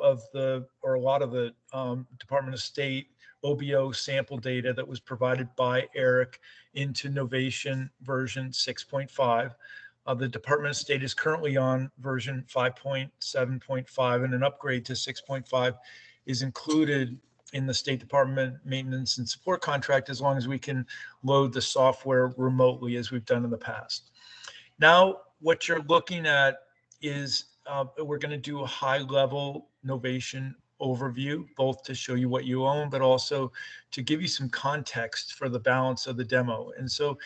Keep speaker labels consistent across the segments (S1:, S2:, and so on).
S1: of the, or a lot of the Department of State OBO sample data that was provided by Eric into Knowvation version 6.5. The Department of State is currently on version 5.7.5, and an upgrade to 6.5 is included in the State Department maintenance and support contract as long as we can load the software remotely as we've done in the past. Now, what you're looking at is we're going to do a high-level Knowvation overview, both to show you what you own, but also to give you some context for the balance of the demo. And so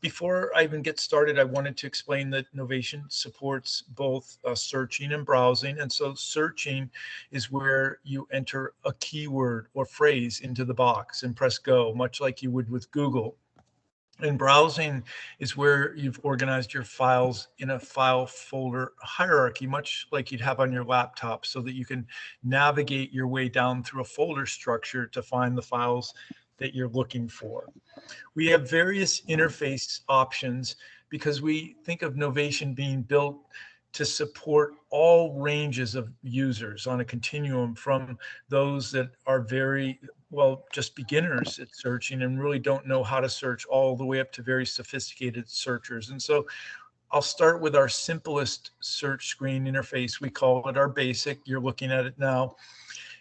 S1: before I even get started, I wanted to explain that Knowvation supports both searching and browsing. And so searching is where you enter a keyword or phrase into the box and press go, much like you would with Google. And browsing is where you've organized your files in a file folder hierarchy, much like you'd have on your laptop, so that you can navigate your way down through a folder structure to find the files that you're looking for. We have various interface options because we think of Knowvation being built to support all ranges of users on a continuum, from those that are very, well, just beginners at searching and really don't know how to search, all the way up to very sophisticated searchers. And so I'll start with our simplest search screen interface. We call it our basic. You're looking at it now.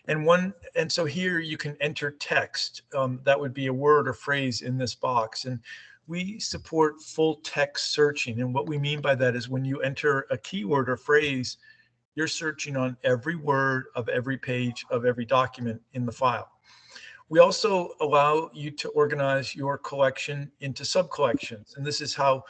S1: And so here you can enter text. That would be a word or phrase in this box. And we support full text searching. And what we mean by that is when you enter a keyword or phrase, you're searching on every word of every page of every document in the file. We also allow you to organize your collection into sub-collections. And this is how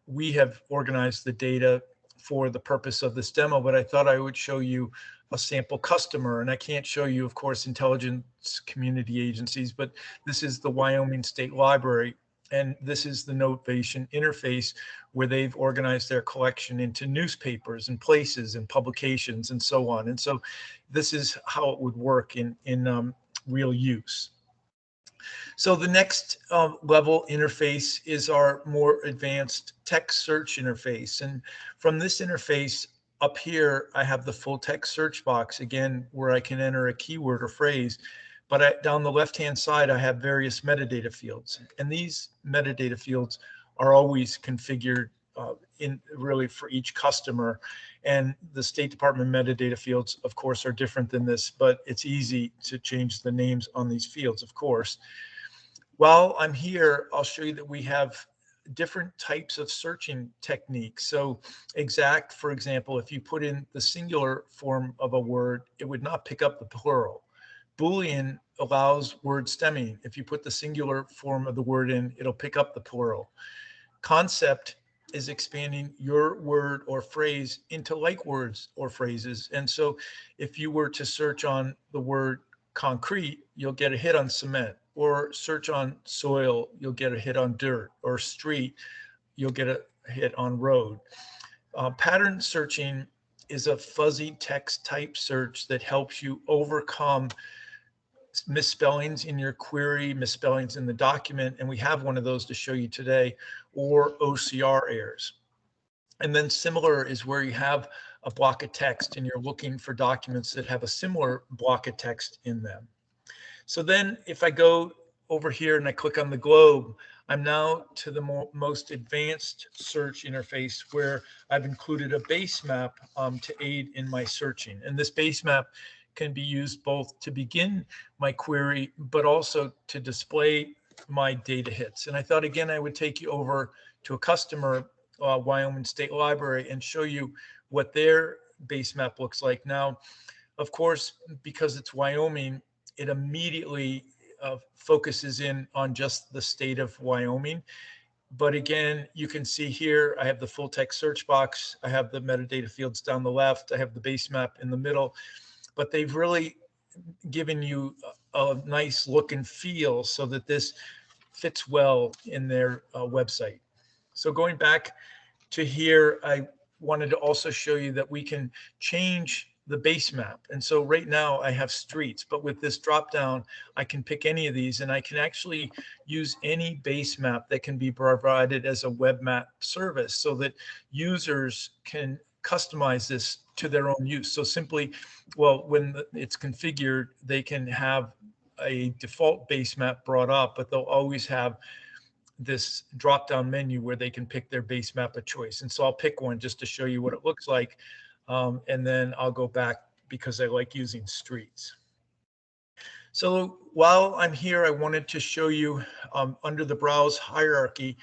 S1: we have organized the data for the purpose of this demo. But I thought I would show you a sample customer. And I can't show you, of course, intelligence community agencies, but this is the Wyoming State Library. And this is the Knowvation interface where they've organized their collection into newspapers and places and publications and so on. And so this is how it would work in real use. So the next level interface is our more advanced text search interface. And from this interface up here, I have the full text search box, again, where I can enter a keyword or phrase. But down the left-hand side, I have various metadata fields. And these metadata fields are always configured in really for each customer. And the State Department metadata fields, of course, are different than this, but it's easy to change the names on these fields, of course. While I'm here, I'll show you that we have different types of searching techniques. So exact, for example, if you put in the singular form of a word, it would not pick up the plural. Boolean allows word stemming. If you put the singular form of the word in, it'll pick up the plural. Concept is expanding your word or phrase into like words or phrases. And so if you were to search on the word concrete, you'll get a hit on cement, or search on soil, you'll get a hit on dirt, or street, you'll get a hit on road. Pattern searching is a fuzzy text type search that helps you overcome misspellings in your query, misspellings in the document, and we have one of those to show you today, or OCR errors. And then similar is where you have a block of text and you're looking for documents that have a similar block of text in them. So then if I go over here and I click on the globe, I'm now to the most advanced search interface, where I've included a base map to aid in my searching. And this base map can be used both to begin my query, but also to display my data hits. And I thought, again, I would take you over to a customer, Wyoming State Library, and show you what their base map looks like. Now, of course, because it's Wyoming, it immediately focuses in on just the state of Wyoming. But again, you can see here, I have the full text search box. I have the metadata fields down the left. I have the base map in the middle. But they've really given you a nice look and feel so that this fits well in their website. So going back to here, I wanted to also show you that we can change the base map. And so right now I have streets, but with this drop down, I can pick any of these, and I can actually use any base map that can be provided as a web map service so that users can customize this to their own use. So simply, well, when it's configured, they can have a default base map brought up, but they'll always have this drop down menu where they can pick their base map of choice. And so I'll pick one just to show you what it looks like. And then I'll go back because I like using streets. So while I'm here, I wanted to show you under the browse hierarchy.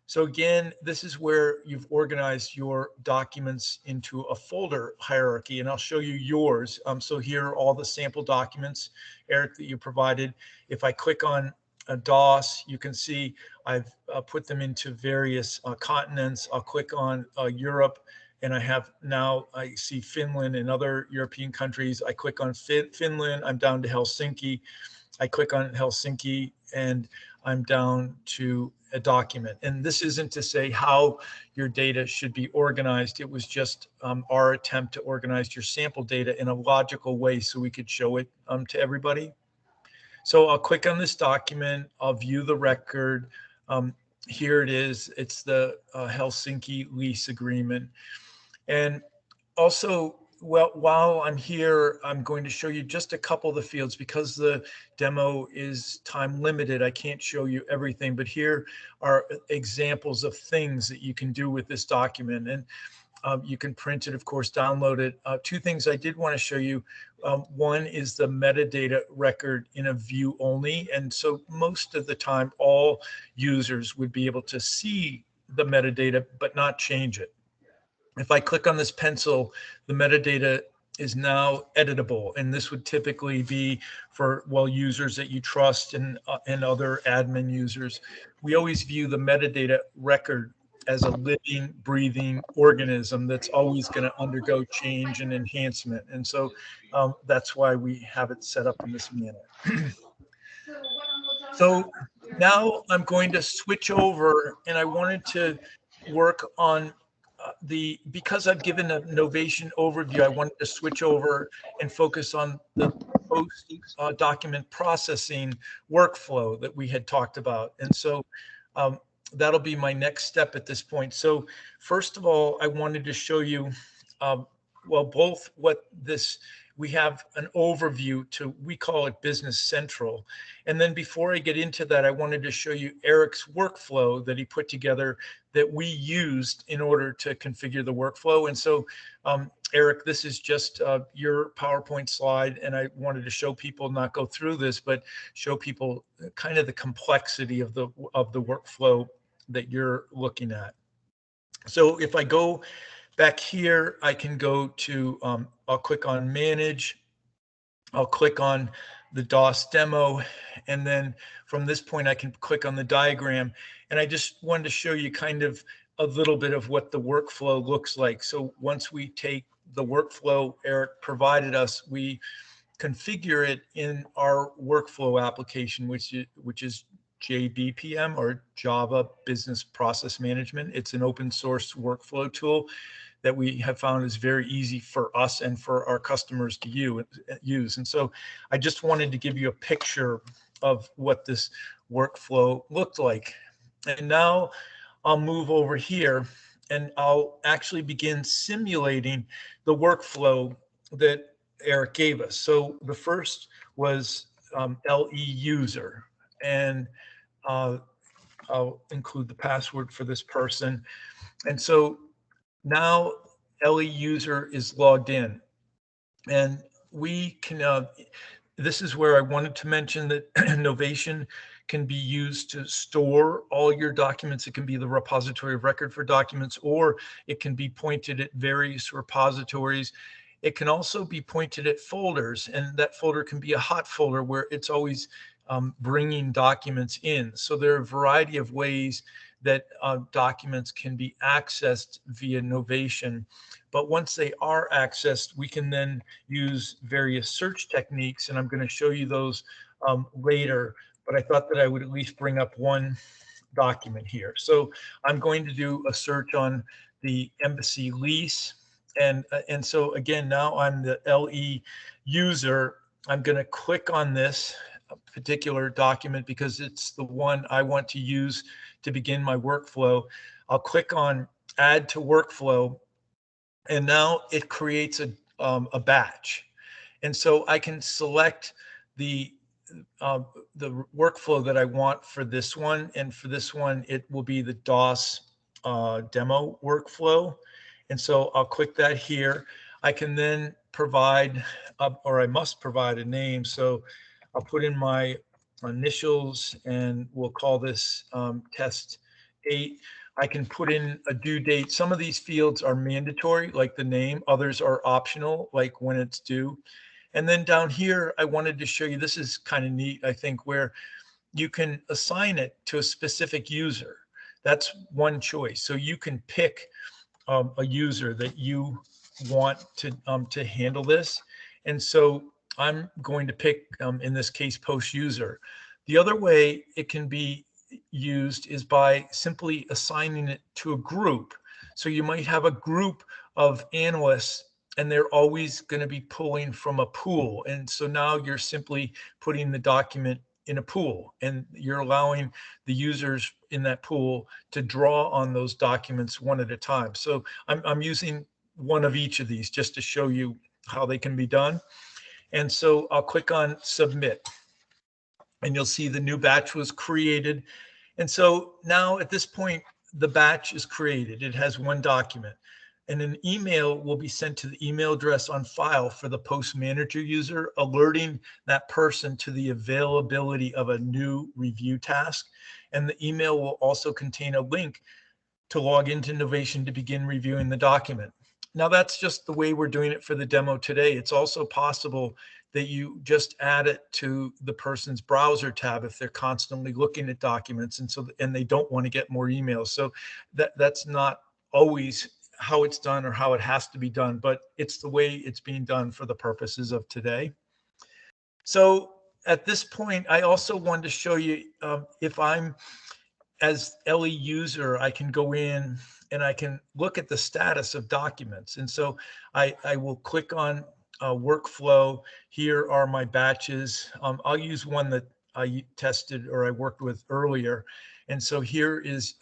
S1: So again, this is where you've organized your documents into a folder hierarchy, and I'll show you yours. So here are all the sample documents, Eric, that you provided. If I click on DOS, you can see I've put them into various continents. I'll click on Europe, and I have now, I see Finland and other European countries. I click on Finland, I'm down to Helsinki. I click on Helsinki, and I'm down to a document. And this isn't to say how your data should be organized. It was just our attempt to organize your sample data in a logical way so we could show it to everybody. So I'll click on this document. I'll view the record. Here it is. It's the Helsinki lease agreement. And also, well, while I'm here, I'm going to show you just a couple of the fields because the demo is time limited. I can't show you everything, but here are examples of things that you can do with this document. And you can print it, of course, download it. Two things I did want to show you. One is the metadata record in a view only. And so most of the time, all users would be able to see the metadata, but not change it. If I click on this pencil, the metadata is now editable, and this would typically be for, well, users that you trust and other admin users. We always view the metadata record as a living, breathing organism that's always going to undergo change and enhancement, and so that's why we have it set up in this manner. So now I'm going to switch over, and I wanted to work on because I've given a Knowvation overview, I wanted to switch over and focus on the post document processing workflow that we had talked about. And so that'll be my next step at this point. So first of all, I wanted to show you, well, both what this, we have an overview to, we call it Business Central. And then before I get into that, I wanted to show you Eric's workflow that he put together that we used in order to configure the workflow. And so, Eric, this is just your PowerPoint slide. And I wanted to show people, not go through this, but show people kind of the complexity of the workflow that you're looking at. So if I go back here, I can go to, I'll click on Manage. I'll click on the DOS demo. And then from this point, I can click on the diagram. And I just wanted to show you kind of a little bit of what the workflow looks like. So once we take the workflow Eric provided us, we configure it in our workflow application, which is JBPM, or Java Business Process Management. It's an open source workflow tool that we have found is very easy for us and for our customers to use. And so I just wanted to give you a picture of what this workflow looked like. And now I'll move over here and I'll actually begin simulating the workflow that Eric gave us. So the first was LE user, and I'll include the password for this person. And so now LE user is logged in, and we can, this is where I wanted to mention that Knowvation can be used to store all your documents. It can be the repository of record for documents, or it can be pointed at various repositories. It can also be pointed at folders, and that folder can be a hot folder where it's always bringing documents in. So there are a variety of ways that documents can be accessed via Knowvation. But once they are accessed, we can then use various search techniques, and I'm going to show you those later. But I thought that I would at least bring up one document here. So I'm going to do a search on the embassy lease. And so again, now I'm the LE user. I'm going to click on this particular document because it's the one I want to use to begin my workflow. I'll click on Add to Workflow, And now it creates a batch. And so I can select the uh, the workflow that I want for this one. And for this one, it will be the DOS demo workflow. And so I'll click that here. I can then provide, or I must provide a name. So I'll put in my initials and we'll call this test 8. I can put in a due date. Some of these fields are mandatory, like the name. Others are optional, like when it's due. And then down here, I wanted to show you, this is kind of neat, I think, where you can assign it to a specific user. That's one choice. So you can pick a user that you want to handle this. And so I'm going to pick, in this case, post user. The other way it can be used is by simply assigning it to a group. So you might have a group of analysts and they're always going to be pulling from a pool. And so now you're simply putting the document in a pool and you're allowing the users in that pool to draw on those documents one at a time. So I'm using one of each of these just to show you how they can be done. And so I'll click on submit and you'll see the new batch was created. And so now at this point, the batch is created. It has one document and an email will be sent to the email address on file for the post manager user, alerting that person to the availability of a new review task. And the email will also contain a link to log into Knowvation to begin reviewing the document. Now that's just the way we're doing it for the demo today. It's also possible that you just add it to the person's browser tab if they're constantly looking at documents and they don't want to get more emails. So that's not always how it's done or how it has to be done, but it's the way it's being done for the purposes of today. So at this point, I also wanted to show you if I'm as LE user, I can go in and I can look at the status of documents. And so I will click on workflow. Here are my batches. I'll use one that I tested or I worked with earlier. And so here is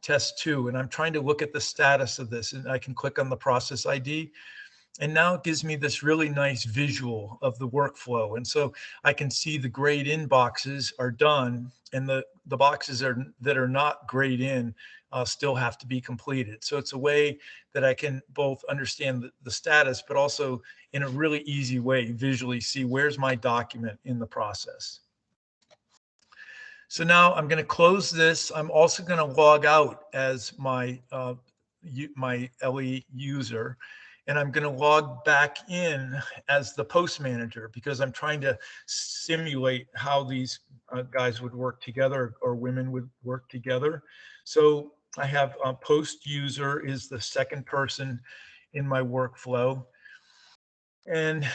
S1: test 2, and I'm trying to look at the status of this, and I can click on the process ID. And now it gives me this really nice visual of the workflow. And so I can see the grayed in boxes are done and the boxes that are not grayed in still have to be completed. So it's a way that I can both understand the status, but also in a really easy way, visually see where's my document in the process. So now I'm going to close this. I'm also going to log out as my LE user. And I'm going to log back in as the post manager because I'm trying to simulate how these guys would work together or women would work together. So I have post user is the second person in my workflow. And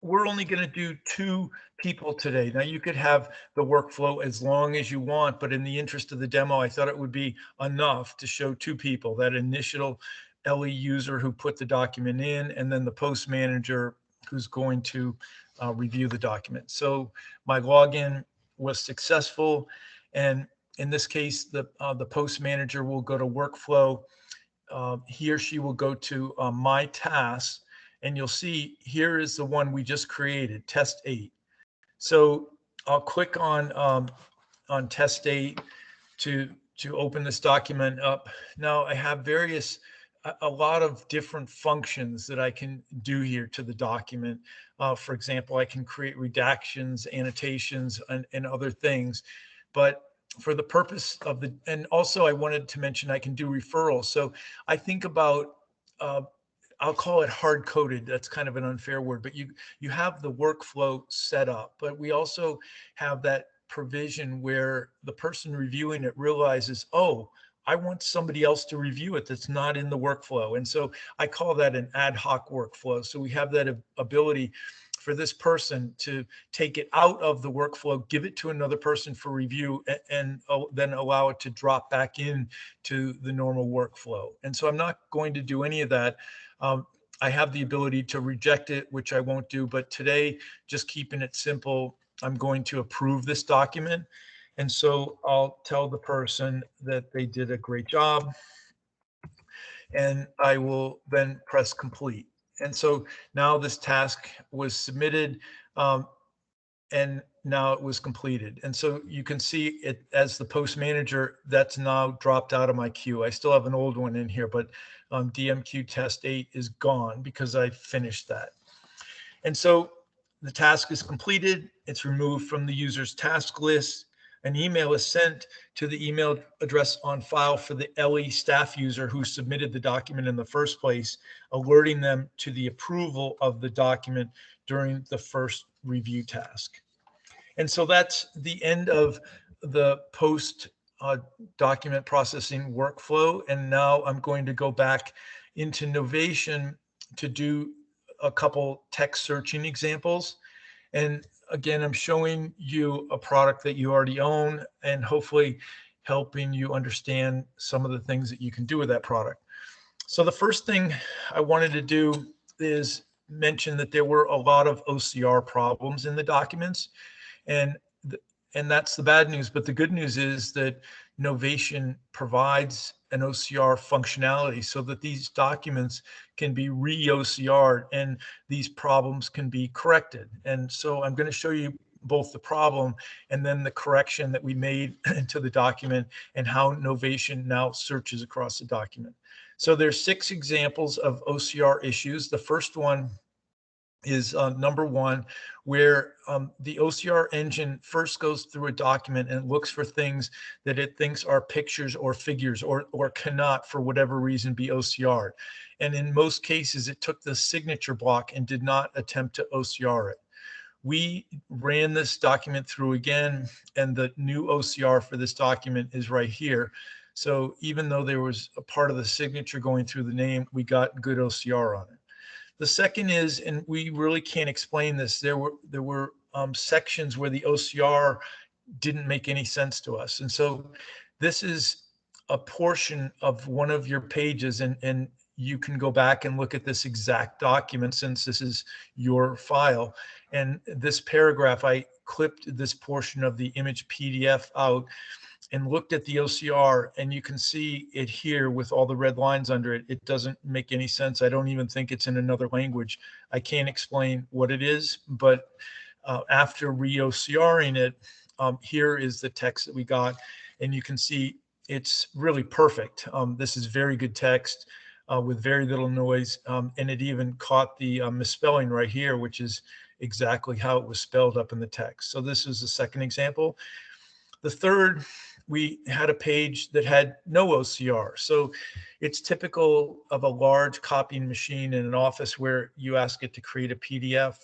S1: we're only going to do 2 people today. Now you could have the workflow as long as you want, but in the interest of the demo, I thought it would be enough to show 2 people, that initial LE user who put the document in, and then the post manager who's going to review the document. So my login was successful. And in this case, the post manager will go to workflow. He or she will go to my tasks. And you'll see here is the one we just created, test 8. So I'll click on test 8 to open this document up. Now I have a lot of different functions that I can do here to the document. For example, I can create redactions, annotations, and other things. But for the purpose of and also I wanted to mention I can do referrals. So I think about I'll call it hard coded. That's kind of an unfair word, but you have the workflow set up, but we also have that provision where the person reviewing it realizes, oh, I want somebody else to review it that's not in the workflow. And so I call that an ad hoc workflow. So we have that ability for this person to take it out of the workflow, give it to another person for review, and then allow it to drop back in to the normal workflow. And so I'm not going to do any of that. I have the ability to reject it, which I won't do. But today, just keeping it simple, I'm going to approve this document. And so I'll tell the person that they did a great job. and I will then press complete. And so now this task was submitted, and now it was completed. And so you can see it as the post manager, that's now dropped out of my queue. I still have an old one in here, but DMQ test 8 is gone because I finished that. And so the task is completed. It's removed from the user's task list. An email is sent to the email address on file for the LE staff user who submitted the document in the first place, alerting them to the approval of the document during the first review task. And so that's the end of the post document processing workflow. And now I'm going to go back into Knowvation to do a couple text searching examples. And again, I'm showing you a product that you already own and hopefully helping you understand some of the things that you can do with that product. So the first thing I wanted to do is mention that there were a lot of OCR problems in the documents. And and that's the bad news. But the good news is that Knowvation provides an OCR functionality so that these documents can be re-OCR'd and these problems can be corrected. And so I'm going to show you both the problem and then the correction that we made to the document and how Knowvation now searches across the document. So there's 6 examples of OCR issues. The first one is number 1, where the OCR engine first goes through a document and looks for things that it thinks are pictures or figures or cannot, for whatever reason, be OCR'd. And in most cases, it took the signature block and did not attempt to OCR it. We ran this document through again, and the new OCR for this document is right here. So even though there was a part of the signature going through the name, we got good OCR on it. The second is, and we really can't explain this, there were sections where the OCR didn't make any sense to us. And so this is a portion of one of your pages, and you can go back and look at this exact document since this is your file. And this paragraph, I clipped this portion of the image PDF out and looked at the OCR, and you can see it here with all the red lines under it. It doesn't make any sense. I don't even think it's in another language. I can't explain what it is, but after re-OCRing it, here is the text that we got, and you can see it's really perfect. This is very good text with very little noise, and it even caught the misspelling right here, which is exactly how it was spelled up in the text. So this is the second example. The third, we had a page that had no OCR. So it's typical of a large copying machine in an office where you ask it to create a PDF.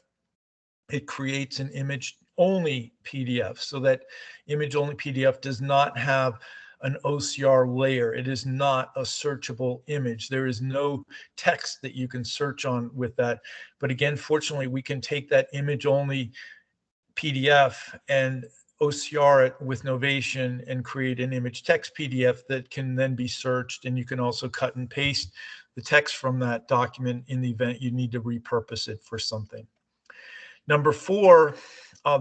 S1: It creates an image-only PDF. So that image-only PDF does not have an OCR layer. It is not a searchable image. There is no text that you can search on with that. But again, fortunately, we can take that image-only PDF and OCR it with Knowvation and create an image text PDF that can then be searched. And you can also cut and paste the text from that document in the event you need to repurpose it for something. Number 4,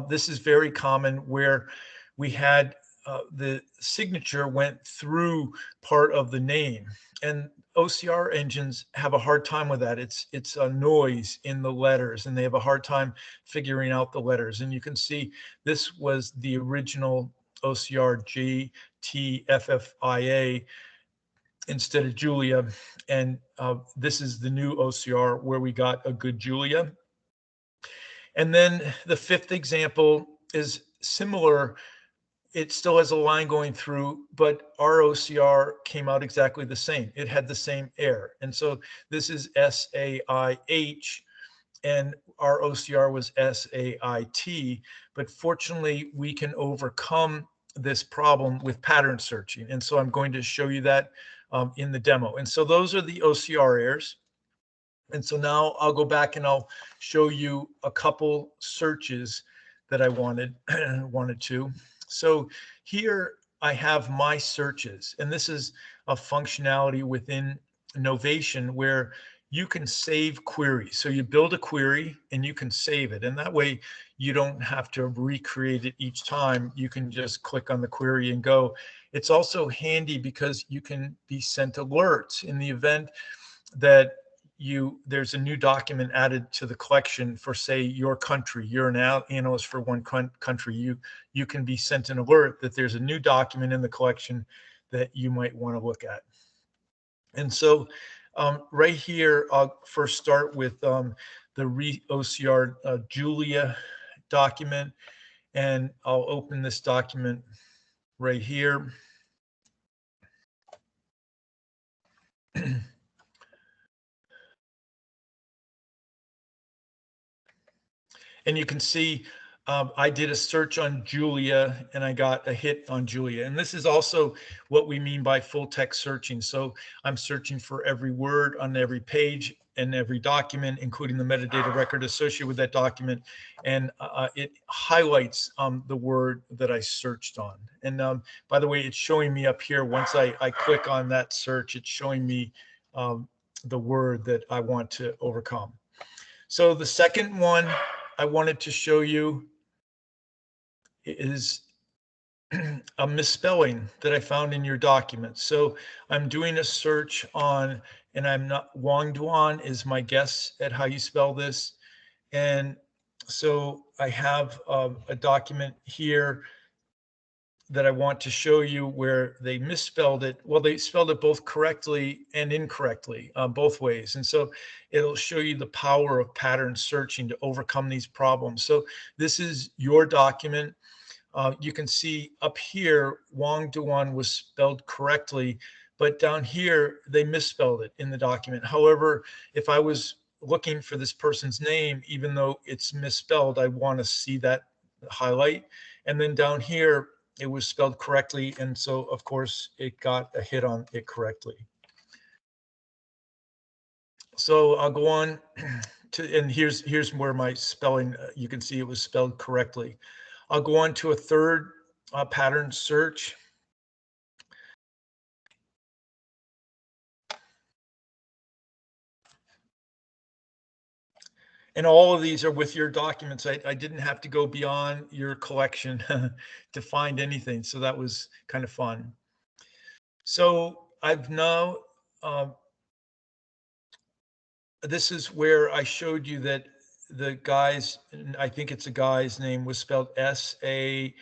S1: this is very common where we had the signature went through part of the name, and OCR engines have a hard time with that. It's a noise in the letters, and they have a hard time figuring out the letters. And you can see this was the original OCR GTFFIA instead of Julia, and this is the new OCR where we got a good Julia. And then the 5th example is similar. It still has a line going through, but our OCR came out exactly the same. It had the same error. And so this is SAIH, and our OCR was SAIT. But fortunately, we can overcome this problem with pattern searching. And so I'm going to show you that in the demo. And so those are the OCR errors. And so now I'll go back and I'll show you a couple searches that I wanted to. So here I have my searches, and this is a functionality within Knowvation where you can save queries. So you build a query and you can save it. And that way you don't have to recreate it each time. You can just click on the query and go. It's also handy because you can be sent alerts in the event that there's a new document added to the collection for, say, your country. You're an analyst for one country. You can be sent an alert that there's a new document in the collection that you might want to look at. And so right here, I'll first start with the OCR Julia document, and I'll open this document right here. And you can see I did a search on Julia and I got a hit on Julia. And this is also what we mean by full text searching. So I'm searching for every word on every page and every document, including the metadata record associated with that document. And it highlights the word that I searched on. And by the way, it's showing me up here. Once I click on that search, it's showing me the word that I want to overcome. So the second one I wanted to show you is a misspelling that I found in your document. So I'm doing a search on, and I'm not, Wang Duan is my guess at how you spell this. And so I have a document here that I want to show you where they misspelled it. Well, they spelled it both correctly and incorrectly, both ways. And so it'll show you the power of pattern searching to overcome these problems. So this is your document. You can see up here, Wang Duan was spelled correctly, but down here, they misspelled it in the document. However, if I was looking for this person's name, even though it's misspelled, I want to see that highlight. And then down here, it was spelled correctly. And so, of course, it got a hit on it correctly. So I'll go on to, and here's where my spelling, you can see it was spelled correctly. I'll go on to a third pattern search. And all of these are with your documents. I didn't have to go beyond your collection to find anything. So that was kind of fun. So I've now, this is where I showed you that the guy's, I think it's a guy's name, was spelled SAIHOUO,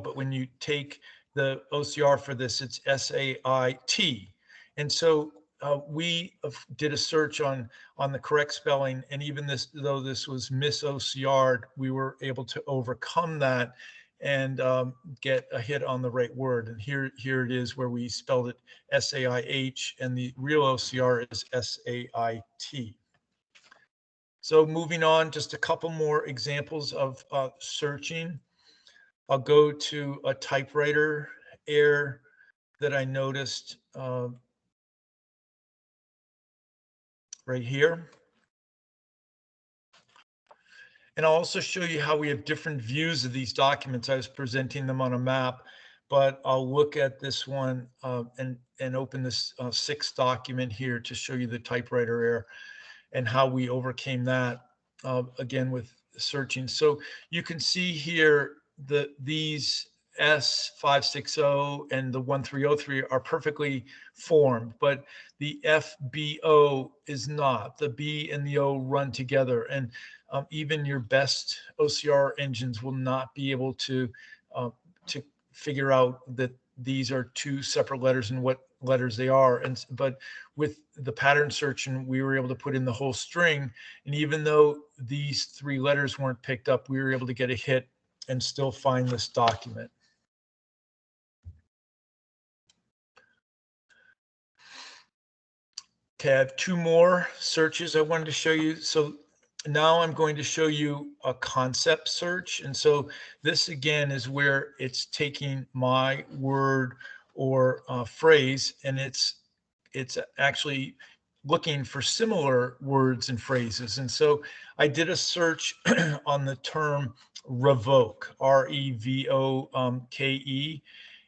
S1: but when you take the OCR for this, it's SAIT. And so we did a search on the correct spelling, and even though this was mis-OCR'd, we were able to overcome that and get a hit on the right word. And here it is where we spelled it SAIH, and the real OCR is SAIT. So moving on, just a couple more examples of searching. I'll go to a typewriter error that I noticed right here. And I'll also show you how we have different views of these documents. I was presenting them on a map, but I'll look at this one and open this 6th document here to show you the typewriter error and how we overcame that, again, with searching. So you can see here that these S560 and the 1303 are perfectly formed, but the FBO is not. The B and the O run together, and even your best OCR engines will not be able to figure out that these are two separate letters and what letters they are. But with the pattern searching, we were able to put in the whole string, and even though these 3 letters weren't picked up, we were able to get a hit and still find this document. Okay, I have 2 more searches I wanted to show you. So now I'm going to show you a concept search. And so this again is where it's taking my word or phrase, and it's actually looking for similar words and phrases. And so I did a search on the term revoke, REVOKE.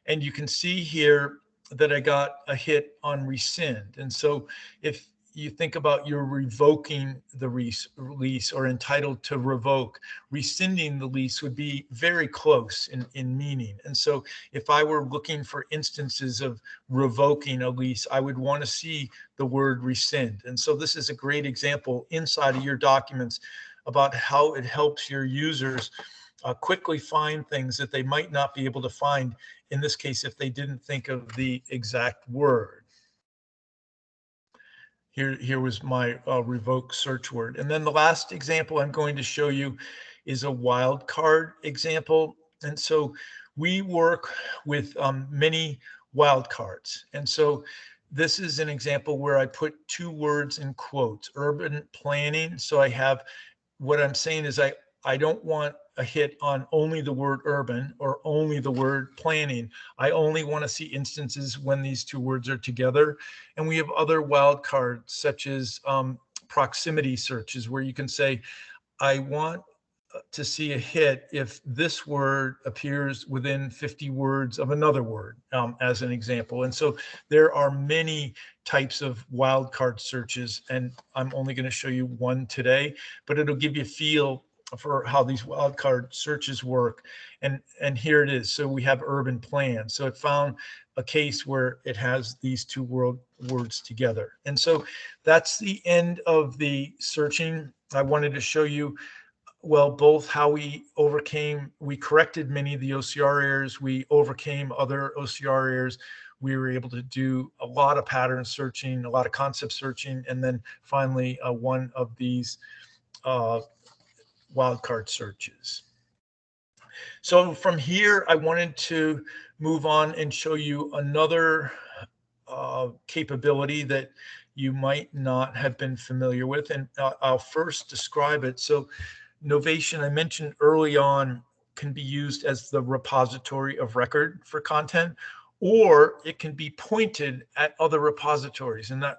S1: And you can see here that I got a hit on rescind. And so if you think about you're revoking the lease or entitled to revoke, rescinding the lease would be very close in meaning. And so if I were looking for instances of revoking a lease, I would want to see the word rescind. And so this is a great example inside of your documents about how it helps your users quickly find things that they might not be able to find, in this case, if they didn't think of the exact word. Here was my revoke search word. And then the last example I'm going to show you is a wildcard example. And so we work with many wildcards. And so this is an example where I put two words in quotes: urban planning. So I have, what I'm saying is I don't want a hit on only the word urban or only the word planning. I only want to see instances when these two words are together. And we have other wildcards such as proximity searches, where you can say, I want to see a hit if this word appears within 50 words of another word, as an example. And so there are many types of wildcard searches, and I'm only going to show you one today, but it'll give you a feel for how these wildcard searches work. And here it is. So we have urban plan. So it found a case where it has these two words together. And so that's the end of the searching. I wanted to show you, well, both how we corrected many of the OCR errors, we overcame other OCR errors. We were able to do a lot of pattern searching, a lot of concept searching, and then finally one of these wildcard searches. So from here, I wanted to move on and show you another capability that you might not have been familiar with, and I'll first describe it. So Knowvation, I mentioned early on, can be used as the repository of record for content, or it can be pointed at other repositories. And that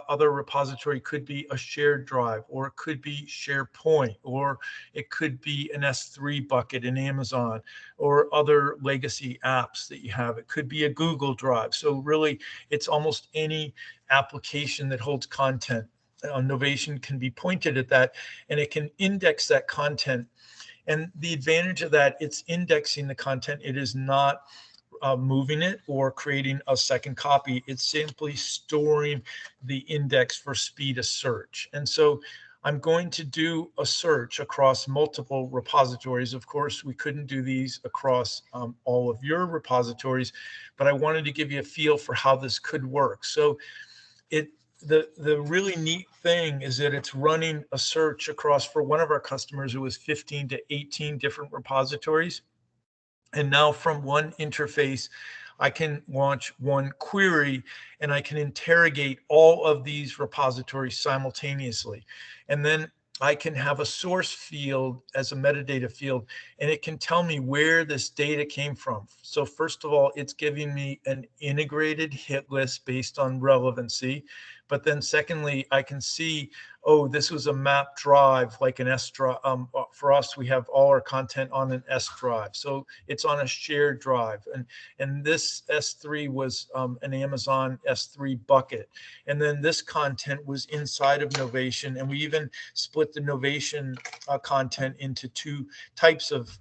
S1: other repository could be a shared drive, or it could be SharePoint, or it could be an S3 bucket in Amazon, or other legacy apps that you have. It could be a Google Drive. So really, it's almost any application that holds content. Knowvation can be pointed at that, and it can index that content. And the advantage of that, it's indexing the content. It is not moving it or creating a second copy. It's simply storing the index for speed of search. And so I'm going to do a search across multiple repositories. Of course, we couldn't do these across all of your repositories, but I wanted to give you a feel for how this could work. So the really neat thing is that it's running a search across, for one of our customers, it was 15 to 18 different repositories. And now from one interface, I can launch one query, and I can interrogate all of these repositories simultaneously. And then I can have a source field as a metadata field, and it can tell me where this data came from. So first of all, it's giving me an integrated hit list based on relevancy. But then secondly, I can see, oh, this was a map drive, like an S drive. For us, we have all our content on an S drive. So it's on a shared drive. And this S3 was an Amazon S3 bucket. And then this content was inside of Knowvation. And we even split the Knowvation content into two types of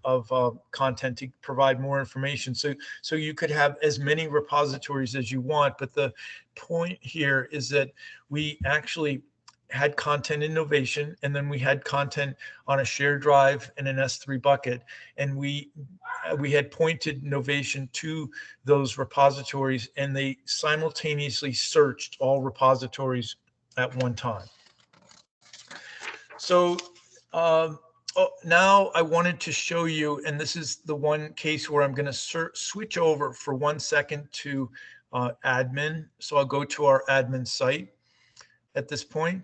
S1: content to provide more information. So you could have as many repositories as you want, but the point here is that we actually had content in Knowvation, and then we had content on a shared drive in an S3 bucket, and we had pointed Knowvation to those repositories, and they simultaneously searched all repositories at one time. So now I wanted to show you, and this is the one case where I'm going to switch over for 1 second to admin. So I'll go to our admin site at this point,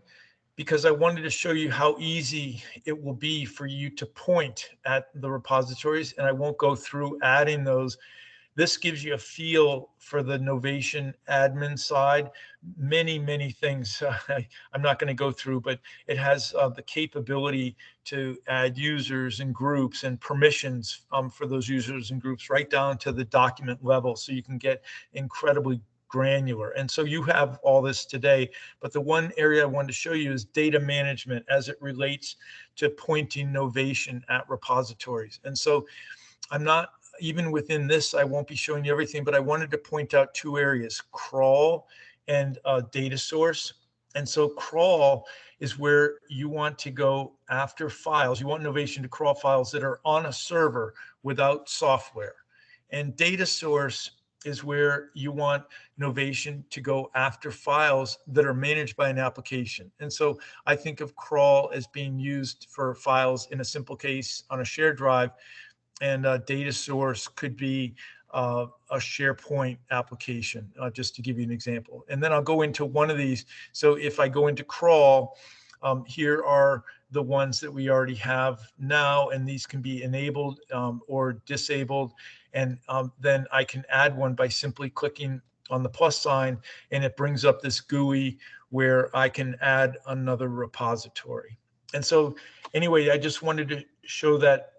S1: because I wanted to show you how easy it will be for you to point at the repositories, and I won't go through adding those. This gives you a feel for the Knowvation admin side. Many things I'm not going to go through, but it has the capability to add users and groups and permissions for those users and groups right down to the document level. So you can get incredibly granular. And so you have all this today, but the one area I wanted to show you is data management as it relates to pointing Knowvation at repositories. And so I'm not, even within this, I won't be showing you everything, but I wanted to point out two areas: crawl and data source. And so crawl is where you want to go after files. You want Knowvation to crawl files that are on a server without software. And data source is where you want Knowvation to go after files that are managed by an application. And so I think of crawl as being used for files in a simple case on a shared drive, and a data source could be a SharePoint application, just to give you an example. And then I'll go into one of these. So if I go into crawl, here are the ones that we already have now, and these can be enabled or disabled. And then I can add one by simply clicking on the plus sign, and it brings up this GUI where I can add another repository. And so anyway, I just wanted to show that.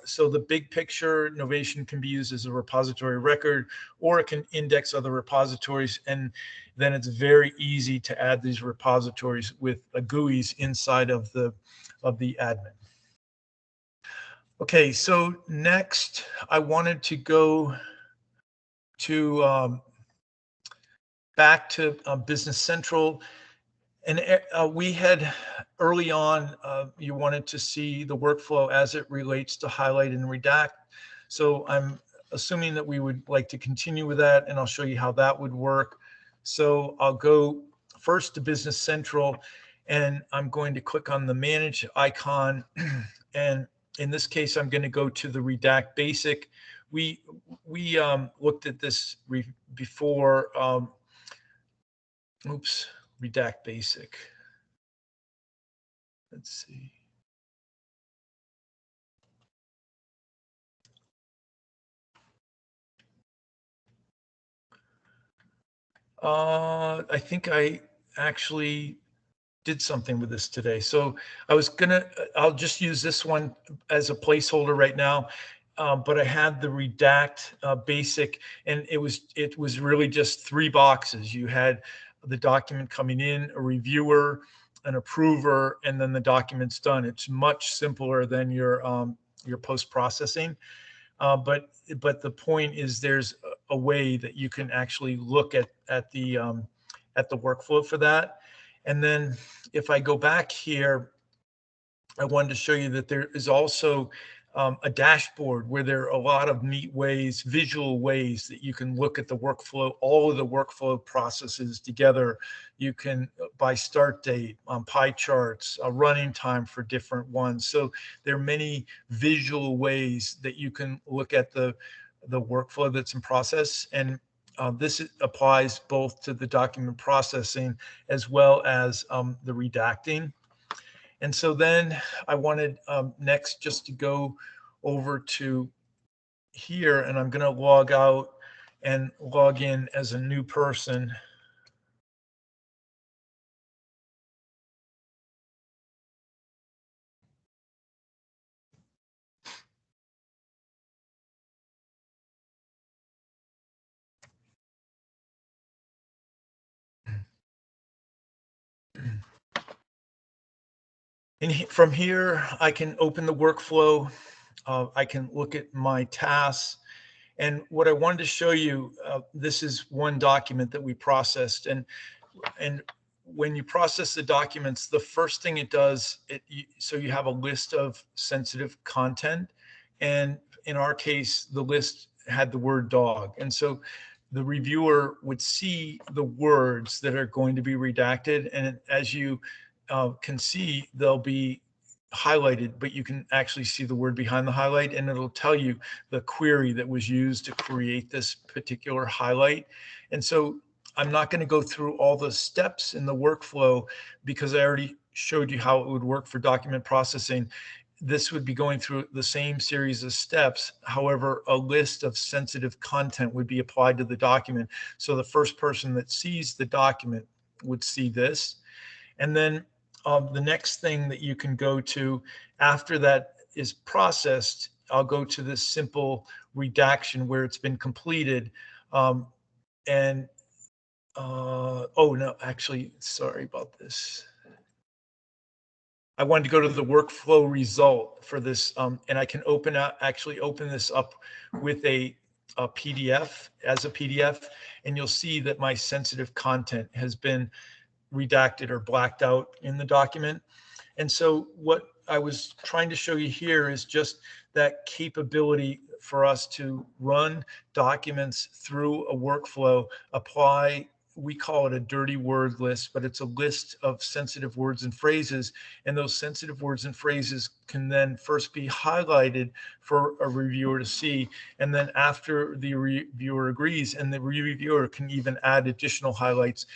S1: So the big picture, Knowvation can be used as a repository record, or it can index other repositories. And then it's very easy to add these repositories with GUIs inside of the admin. Okay, so next I wanted to go to back to Business Central. And we had early on, you wanted to see the workflow as it relates to highlight and redact. So I'm assuming that we would like to continue with that, and I'll show you how that would work. So I'll go first to Business Central, and I'm going to click on the Manage icon. And in this case, I'm going to go to the Redact Basic. We looked at this before. Redact Basic. Let's see. I think I actually did something with this today. So I'll just use this one as a placeholder right now. But I had the Redact Basic, and it was really just three boxes. You had the document coming in, a reviewer, an approver, and then the document's done. It's much simpler than your post-processing. But the point is, there's a way that you can actually look at the workflow for that. And then if I go back here, I wanted to show you that there is also a dashboard where there are a lot of neat ways, visual ways that you can look at the workflow, all of the workflow processes together. You can, by start date, pie charts, a running time for different ones. So there are many visual ways that you can look at the workflow that's in process. And this applies both to the document processing as well as the redacting. And so then I wanted next just to go over to here, and I'm going to log out and log in as a new person. And from here, I can open the workflow. I can look at my tasks. And what I wanted to show you, this is one document that we processed. And when you process the documents, the first thing it does, so you have a list of sensitive content. And in our case, the list had the word dog. And so the reviewer would see the words that are going to be redacted. And as you can see, they'll be highlighted, but you can actually see the word behind the highlight, and it'll tell you the query that was used to create this particular highlight. And so I'm not going to go through all the steps in the workflow because I already showed you how it would work for document processing. This would be going through the same series of steps. However, a list of sensitive content would be applied to the document. So the first person that sees the document would see this. And then the next thing that you can go to after that is processed, I'll go to this simple redaction where it's been completed. And oh no, actually, sorry about this. I wanted to go to the workflow result for this, and I can actually open this up with a PDF as a PDF, and you'll see that my sensitive content has been redacted or blacked out in the document. And so what I was trying to show you here is just that capability for us to run documents through a workflow, apply, we call it a dirty word list, but it's a list of sensitive words and phrases. And those sensitive words and phrases can then first be highlighted for a reviewer to see. And then after the reviewer agrees, and the reviewer can even add additional highlights,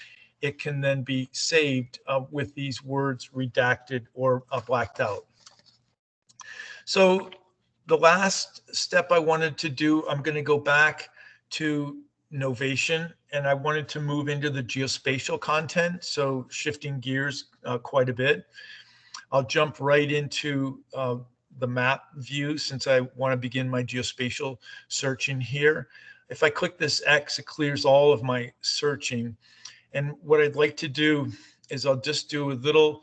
S1: it can then be saved with these words redacted or blacked out. So the last step I wanted to do, I'm going to go back to Knowvation, and I wanted to move into the geospatial content, so shifting gears quite a bit. I'll jump right into the map view since I want to begin my geospatial searching here. If I click this X, it clears all of my searching. And what I'd like to do is I'll just do a little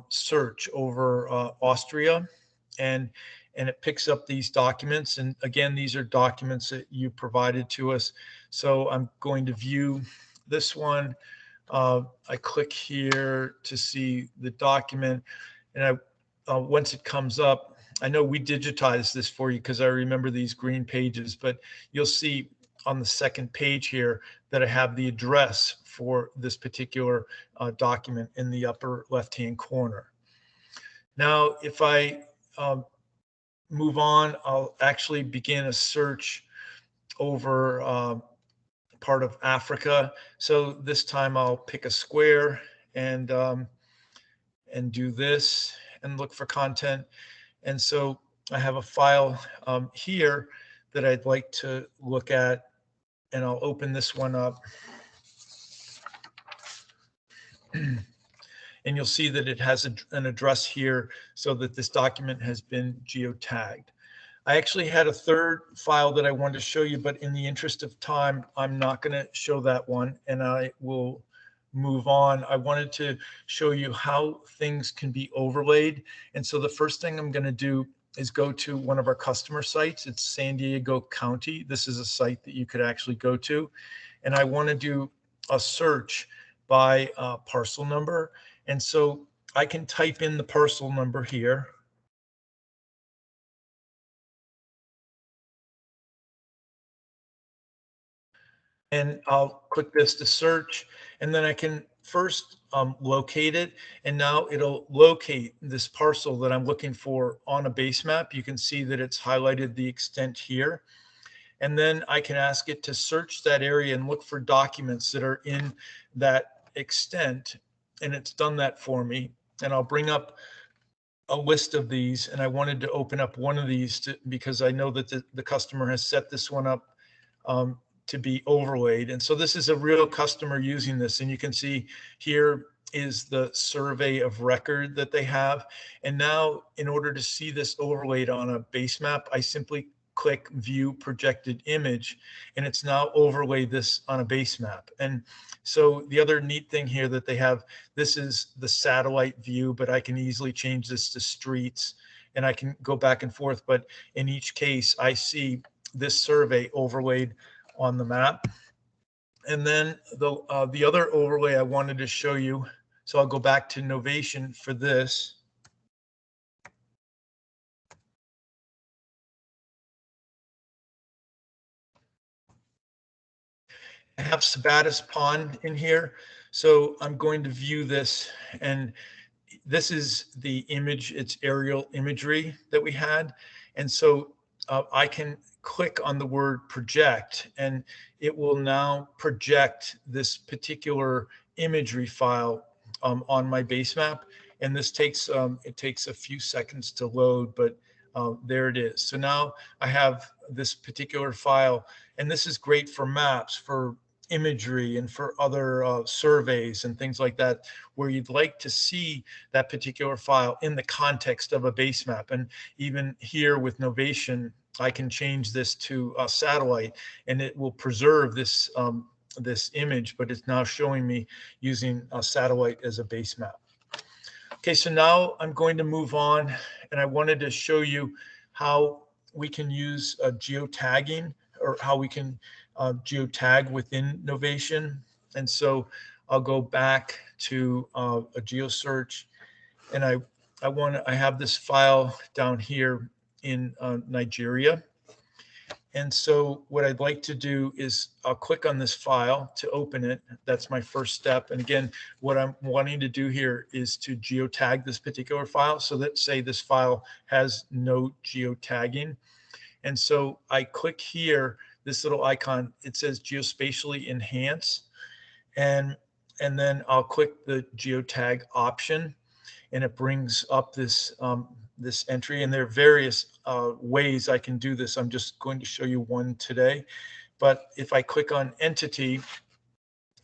S1: search over Austria, and it picks up these documents. And again, these are documents that you provided to us. So I'm going to view this one. I click here to see the document, and once it comes up, I know we digitized this for you because I remember these green pages, but you'll see on the second page here that I have the address for this particular document in the upper left-hand corner. Now, if I move on, I'll actually begin a search over part of Africa. So this time I'll pick a square and do this and look for content. And so I have a file here that I'd like to look at, and I'll open this one up. And you'll see that it has an address here so that this document has been geotagged. I actually had a third file that I wanted to show you, but in the interest of time, I'm not going to show that one, and I will move on. I wanted to show you how things can be overlaid. And so the first thing I'm going to do is go to one of our customer sites. It's San Diego County. This is a site that you could actually go to. And I want to do a search by parcel number. And so I can type in the parcel number here. And I'll click this to search, and then I can first locate it. And now it'll locate this parcel that I'm looking for on a base map. You can see that it's highlighted the extent here. And then I can ask it to search that area and look for documents that are in that extent. And it's done that for me. And I'll bring up a list of these. And I wanted to open up one of these because I know that the customer has set this one up to be overlaid. And so this is a real customer using this. And you can see here is the survey of record that they have. And now in order to see this overlaid on a base map, I simply click view projected image, and it's now overlaid this on a base map. And so the other neat thing here that they have, this is the satellite view, but I can easily change this to streets, and I can go back and forth. But in each case, I see this survey overlaid on the map. And then the other overlay I wanted to show you, so I'll go back to Knowvation for this. I have Sabatis Pond in here, so I'm going to view this, and this is the image, it's aerial imagery that we had. And so I can click on the word project, and it will now project this particular imagery file on my base map. And this takes, it takes a few seconds to load, but there it is. So now I have this particular file, and this is great for maps, for imagery, and for other surveys and things like that, where you'd like to see that particular file in the context of a base map. And even here with Knowvation, I can change this to a satellite, and it will preserve this this image, but it's now showing me using a satellite as a base map. Okay, so now I'm going to move on, and I wanted to show you how we can use geotagging, or how we can geotag within Knowvation. And so I'll go back to a GeoSearch, and I have this file down here in Nigeria. And so what I'd like to do is I'll click on this file to open it. That's my first step. And again, what I'm wanting to do here is to geotag this particular file. So let's say this file has no geotagging. And so I click here, this little icon, it says geospatially enhance. And then I'll click the geotag option, and it brings up this this entry. And there are various ways I can do this. I'm just going to show you one today. But if I click on entity,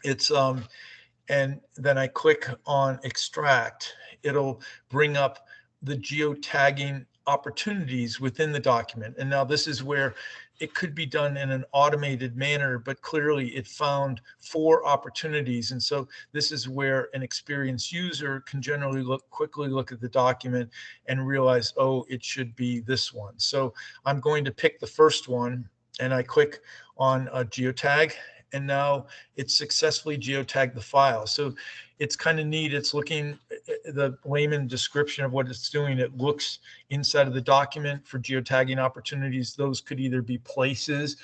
S1: it's and then I click on extract, it'll bring up the geotagging opportunities within the document. And now this is where it could be done in an automated manner, but clearly it found 4 opportunities. And so this is where an experienced user can generally quickly look at the document and realize, oh, it should be this one. So I'm going to pick the first one, and I click on a geotag, and now it's successfully geotagged the file. So it's kind of neat. It's looking, the layman description of what it's doing, it looks inside of the document for geotagging opportunities. Those could either be places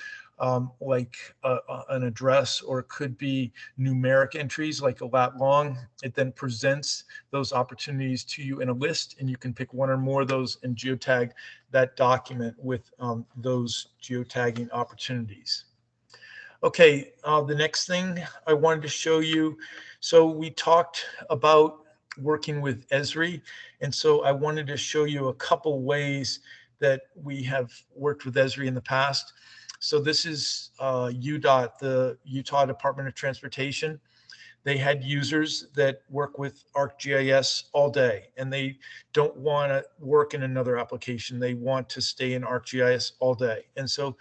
S1: like an address, or it could be numeric entries like a lat long. It then presents those opportunities to you in a list, and you can pick one or more of those and geotag that document with those geotagging opportunities. Okay, the next thing I wanted to show you, so we talked about working with Esri, and so I wanted to show you a couple ways that we have worked with Esri in the past. So this is UDOT, the Utah Department of Transportation. They had users that work with ArcGIS all day, and they don't want to work in another application. They want to stay in ArcGIS all day. And so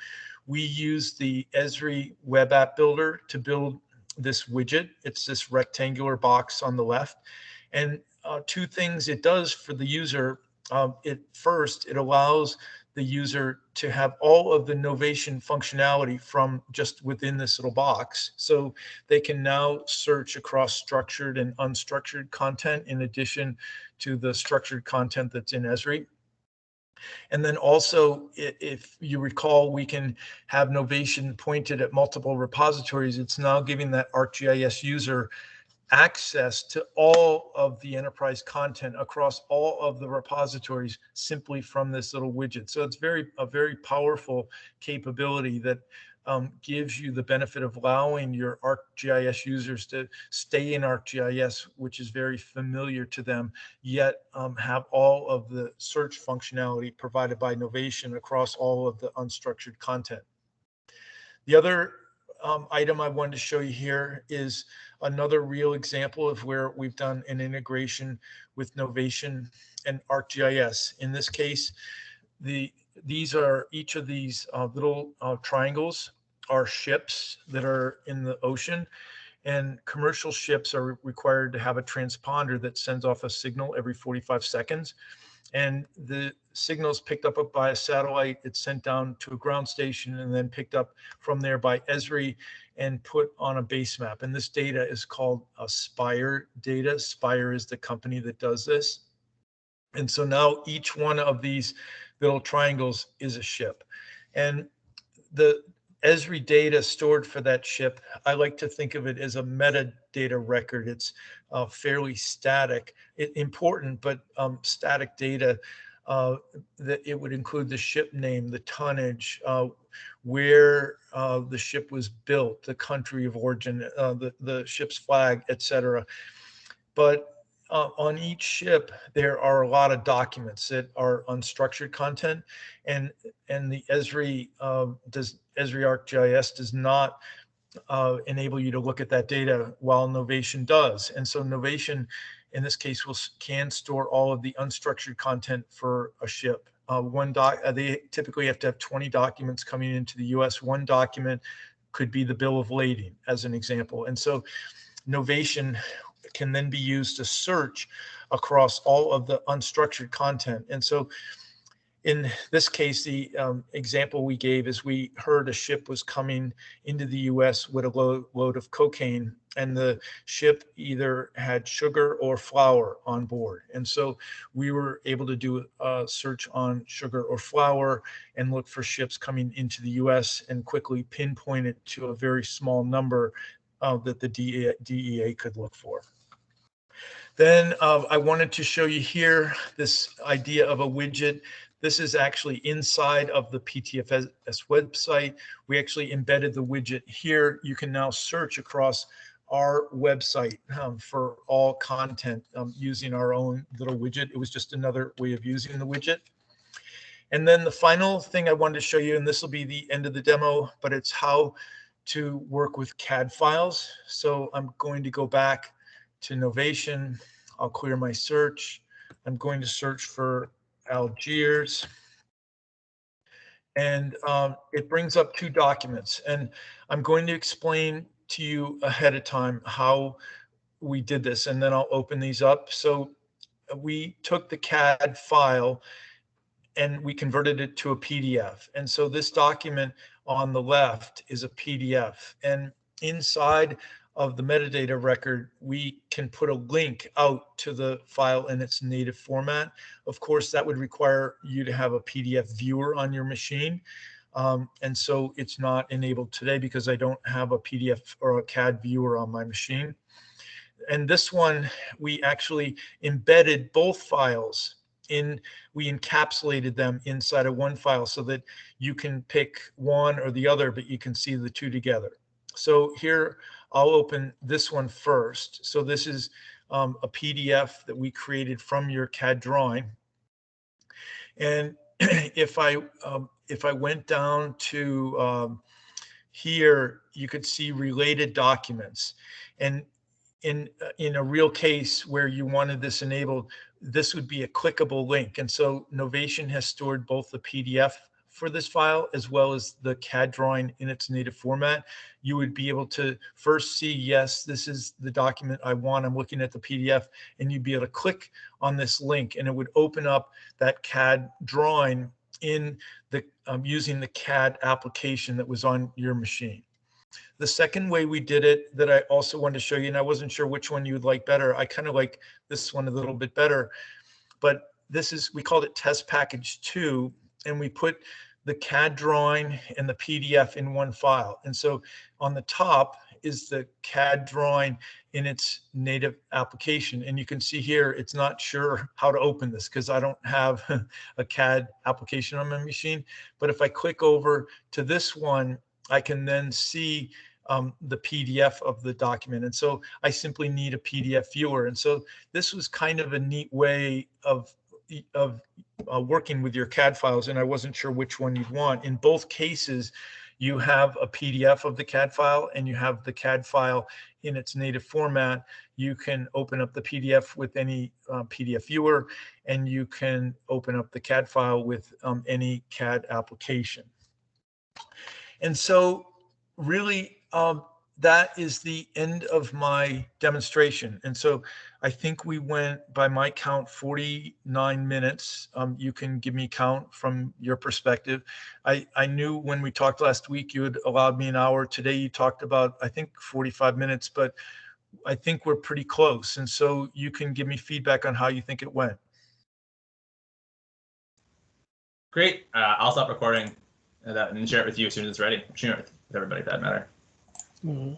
S1: we use the Esri web app builder to build this widget. It's this rectangular box on the left. And 2 things it does for the user. First, it allows the user to have all of the Knowvation functionality from just within this little box. So they can now search across structured and unstructured content in addition to the structured content that's in Esri. And then also, if you recall, we can have Knowvation pointed at multiple repositories. It's now giving that ArcGIS user access to all of the enterprise content across all of the repositories simply from this little widget. So it's a very powerful capability that gives you the benefit of allowing your ArcGIS users to stay in ArcGIS, which is very familiar to them, yet have all of the search functionality provided by Knowvation across all of the unstructured content. The other item I wanted to show you here is another real example of where we've done an integration with Knowvation and ArcGIS. In this case, each of these little triangles are ships that are in the ocean, and commercial ships are required to have a transponder that sends off a signal every 45 seconds. And the signal is picked up by a satellite. It's sent down to a ground station and then picked up from there by Esri and put on a base map. And this data is called Spire data. Spire is the company that does this. And so now each one of these little triangles is a ship. And the Esri data stored for that ship, I like to think of it as a metadata record. It's fairly static, important, but static data. That it would include the ship name, the tonnage, where the ship was built, the country of origin, the ship's flag, etc. But on each ship, there are a lot of documents that are unstructured content, and the Esri ArcGIS does not enable you to look at that data, while Knowvation does. And so Knowvation, in this case, can store all of the unstructured content for a ship. They typically have to have 20 documents coming into the U.S. One document could be the bill of lading as an example. And so Knowvation can then be used to search across all of the unstructured content. And so in this case, the example we gave is we heard a ship was coming into the U.S. with a load of cocaine, and the ship either had sugar or flour on board. And so we were able to do a search on sugar or flour and look for ships coming into the U.S. and quickly pinpoint it to a very small number that the DEA could look for. Then I wanted to show you here this idea of a widget. This is actually inside of the PTFS website. We actually embedded the widget here. You can now search across our website for all content using our own little widget. It was just another way of using the widget. And then the final thing I wanted to show you, and this will be the end of the demo, but it's how to work with CAD files. So I'm going to go back to Knowvation. I'll clear my search. I'm going to search for Algiers. And it brings up two documents. And I'm going to explain to you ahead of time how we did this, and then I'll open these up. So we took the CAD file and we converted it to a PDF. And so this document on the left is a PDF. And inside of the metadata record, we can put a link out to the file in its native format. Of course, that would require you to have a PDF viewer on your machine. And so it's not enabled today because I don't have a PDF or a CAD viewer on my machine. And this one, we actually embedded both files in, we encapsulated them inside of one file so that you can pick one or the other, but you can see the two together. So here, I'll open this one first. So this is a PDF that we created from your CAD drawing. And if I went down to here, you could see related documents. And in a real case where you wanted this enabled, this would be a clickable link. And so Knowvation has stored both the PDF for this file as well as the CAD drawing in its native format. You would be able to first see, yes, this is the document I want. I'm looking at the PDF, and you'd be able to click on this link and it would open up that CAD drawing in the using the CAD application that was on your machine. The second way we did it that I also wanted to show you, and I wasn't sure which one you would like better. I kind of like this one a little bit better, but this is, we called it test package 2, and we put the CAD drawing and the PDF in one file. And so on the top is the CAD drawing in its native application. And you can see here, it's not sure how to open this because I don't have a CAD application on my machine. But if I click over to this one, I can then see the PDF of the document. And so I simply need a PDF viewer. And so this was kind of a neat way of working with your CAD files, and I wasn't sure which one you'd want. In both cases, you have a PDF of the CAD file and you have the CAD file in its native format. You can open up the PDF with any PDF viewer, and you can open up the CAD file with any CAD application. And so really, that is the end of my demonstration. And so I think we went, by my count, 49 minutes. You can give me count from your perspective. I knew when we talked last week, you had allowed me an hour. Today you talked about, I think, 45 minutes, but I think we're pretty close. And so you can give me feedback on how you think it went.
S2: Great. I'll stop recording and share it with you as soon as it's ready. Share it with everybody for that matter.
S3: Mm-hmm.